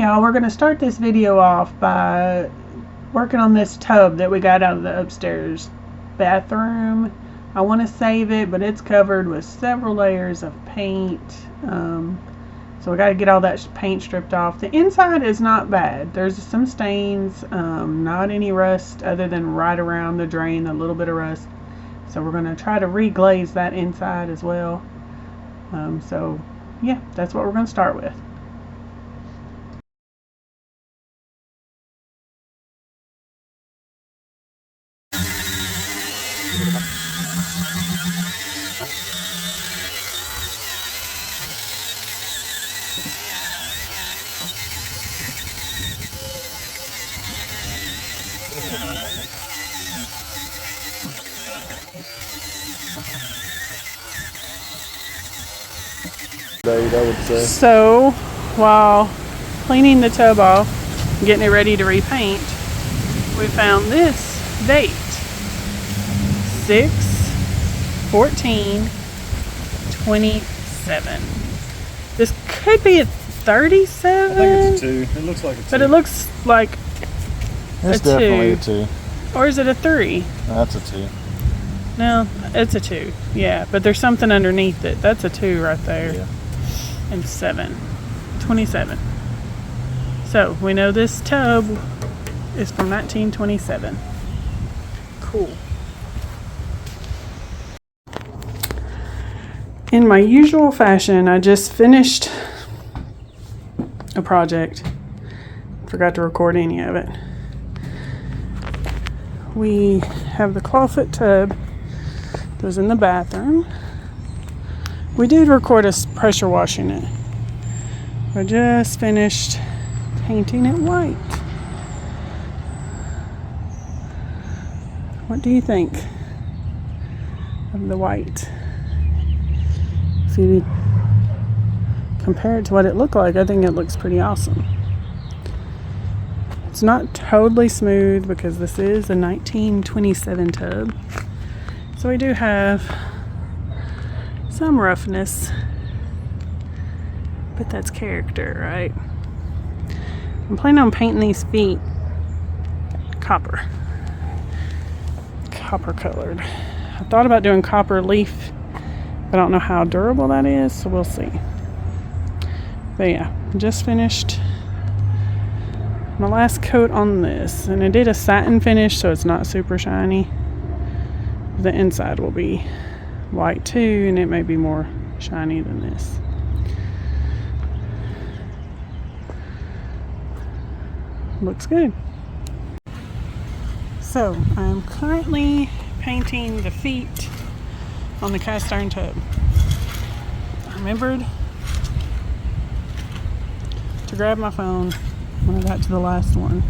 Hey y'all, we're going to start this video off by working on this tub that we got out of the upstairs bathroom. I want to save it, but it's covered with several layers of paint. So we got to get all that paint stripped off. The inside is not bad. There's some stains, not any rust other than right around the drain, a little bit of rust. So we're going to try to re-glaze that inside as well. So yeah, that's what we're going to start with. I would say. So while cleaning the tub off, getting it ready to repaint, we found this date, 6/14/27. This could be a 37. I think it's a 2. It looks like a 2. But it looks like it's a definitely 2. a 2. Or is it a 3? That's a 2. No, it's a 2. Yeah, but there's something underneath it. That's a 2 right there. Yeah. And 7/27. So we know this tub is from 1927. Cool. In my usual fashion, I just finished a project. Forgot to record any of it. We have the clawfoot tub that was in the bathroom. We did record us pressure washing it. I just finished painting it white. What do you think of the white? If you compare it to what it looked like, I think it looks pretty awesome. It's not totally smooth because this is a 1927 tub. So we do have some roughness, but that's character, right? I'm planning on painting these feet copper colored. I thought about doing copper leaf, but I don't know how durable that is, so we'll see. But yeah, just finished my last coat on this, and I did a satin finish, so it's not super shiny. The inside will be white too, and it may be more shiny than this. Looks good. So I'm currently painting the feet on the cast iron tub. I remembered to grab my phone when I got to the last one,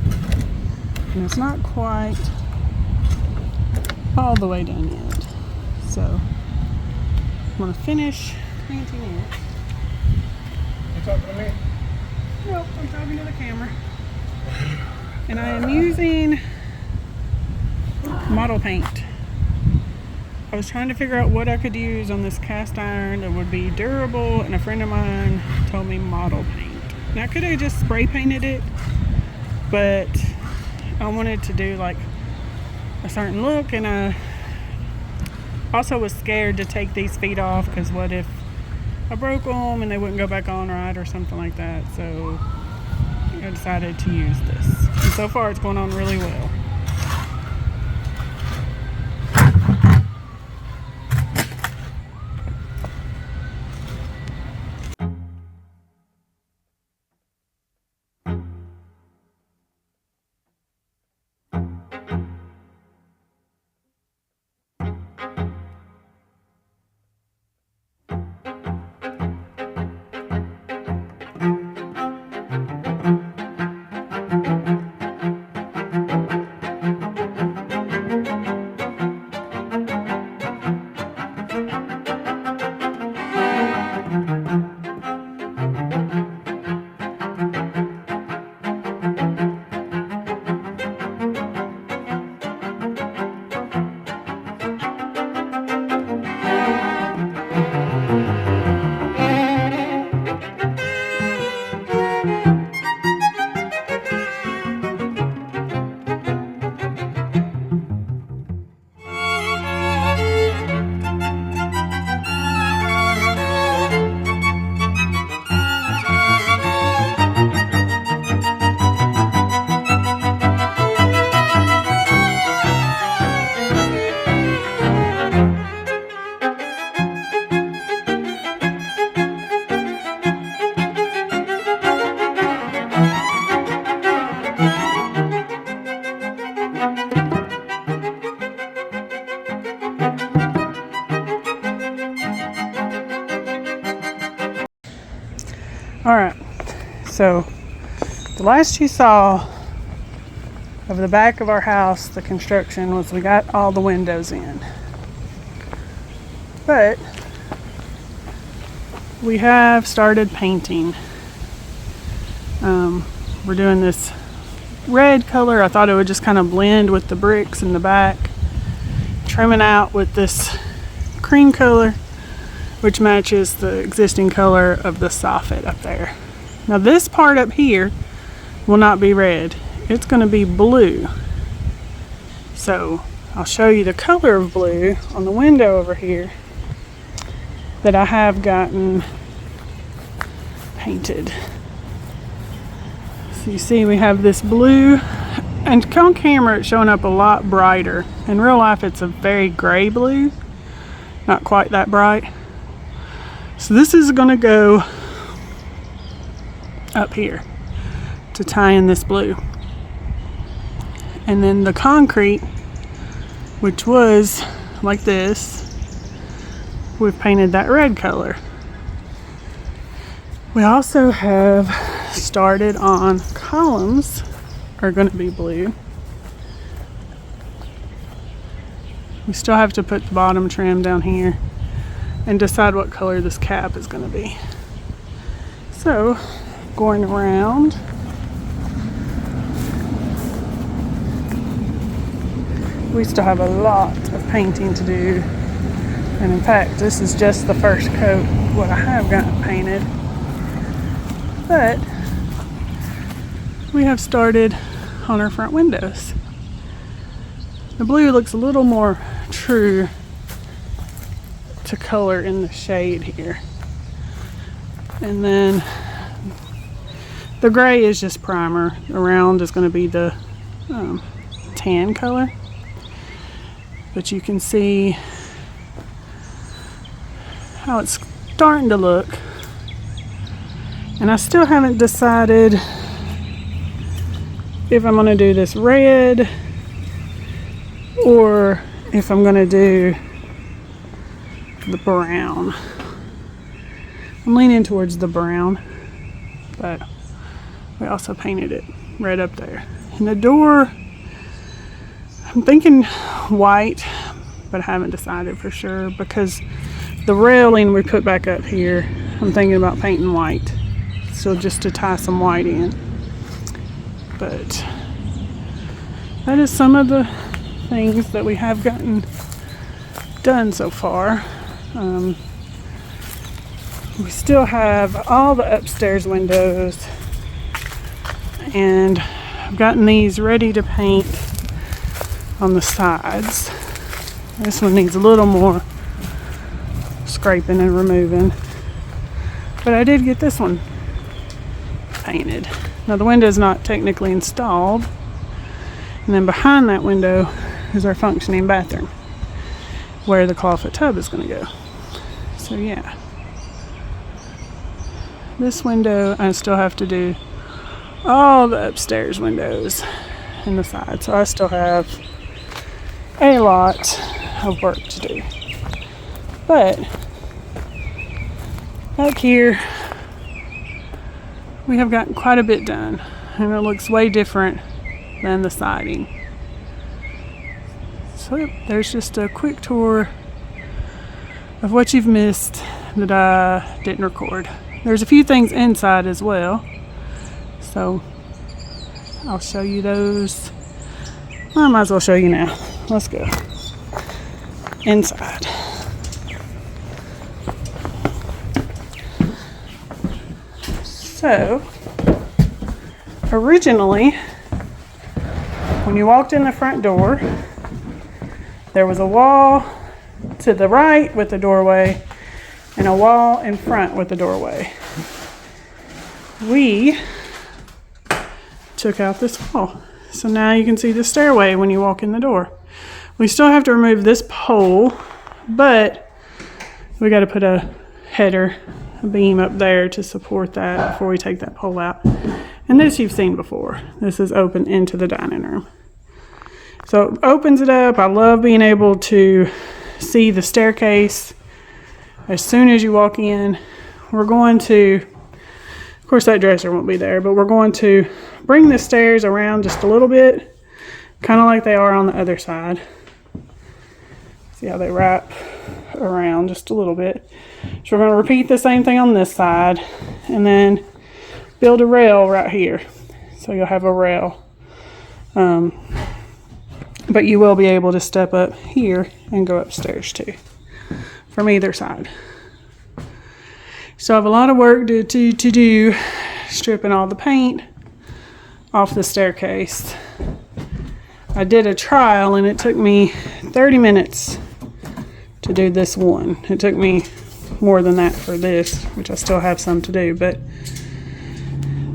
and it's not quite all the way done yet. So I'm gonna finish painting it. You talking to me? Nope, I'm talking to the camera. And I am using model paint. I was trying to figure out what I could use on this cast iron that would be durable, and a friend of mine told me model paint. Now I could have just spray painted it, but I wanted to do like a certain look, and I also was scared to take these feet off because what if I broke them and they wouldn't go back on right or something like that. So I decided to use this, and so far it's going on really well. Alright, so the last you saw of the back of our house, the construction, was we got all the windows in. But we have started painting. We're doing this red color. I thought it would just kind of blend with the bricks in the back. Trimming out with this cream color, which matches the existing color of the soffit up there. Now this part up here will not be red. It's going to be blue. So I'll show you the color of blue on the window over here that I have gotten painted. So you see we have this blue, and on camera it's showing up a lot brighter. In real life it's a very gray blue, not quite that bright. So this is going to go up here to tie in this blue. And then the concrete, which was like this, we've painted that red color. We also have started on columns, are going to be blue. We still have to put the bottom trim down here and decide what color this cap is going to be. So, going around, we still have a lot of painting to do, and in fact this is just the first coat what I have gotten painted. But we have started on our front windows. The blue looks a little more true to color in the shade here, and then the gray is just primer. Around is going to be the tan color, but you can see how it's starting to look. And I still haven't decided if I'm going to do this red or if I'm going to do the brown. I'm leaning towards the brown, but we also painted it red up there. And the door, I'm thinking white, but I haven't decided for sure because the railing we put back up here, I'm thinking about painting white. So just to tie some white in. But that is some of the things that we have gotten done so far. We still have all the upstairs windows, and I've gotten these ready to paint on the sides. This one needs a little more scraping and removing, but I did get this one painted. Now the window is not technically installed, and then behind that window is our functioning bathroom where the clawfoot tub is going to go. So yeah, this window I still have to do all the upstairs windows and the side, so I still have a lot of work to do. But back here we have gotten quite a bit done, and it looks way different than the siding. So there's just a quick tour of what you've missed that I didn't record. There's a few things inside as well, so I'll show you those. I might as well show you now. Let's go inside. So, originally, when you walked in the front door, there was a wall to the right with the doorway and a wall in front with the doorway. We took out this wall, so now you can see the stairway when you walk in the door. We still have to remove this pole, but we got to put a header, a beam up there to support that before we take that pole out. And And this you've seen before. This is open into the dining room. So it opens it up. I love being able to see the staircase as soon as you walk in. We're going to, of course that dresser won't be there, but we're going to bring the stairs around just a little bit, kind of like they are on the other side. See how they wrap around just a little bit. So we're going to repeat the same thing on this side and then build a rail right here. So you'll have a rail. But you will be able to step up here and go upstairs too, from either side. So I have a lot of work to do, stripping all the paint off the staircase. I did a trial and it took me 30 minutes to do this one. It took me more than that for this, which I still have some to do, but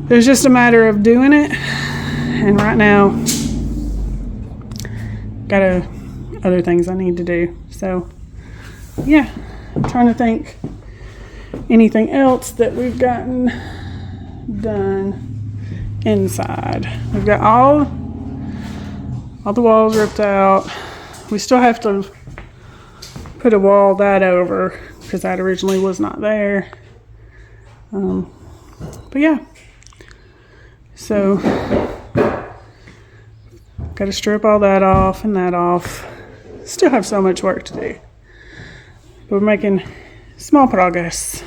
it was just a matter of doing it. And right now, got other things I need to do. So yeah, I'm trying to think anything else that we've gotten done inside. We've got all the walls ripped out. We still have to put a wall that over because that originally was not there. But yeah, so got to strip all that off and that off. Still have so much work to do, but we're making small progress.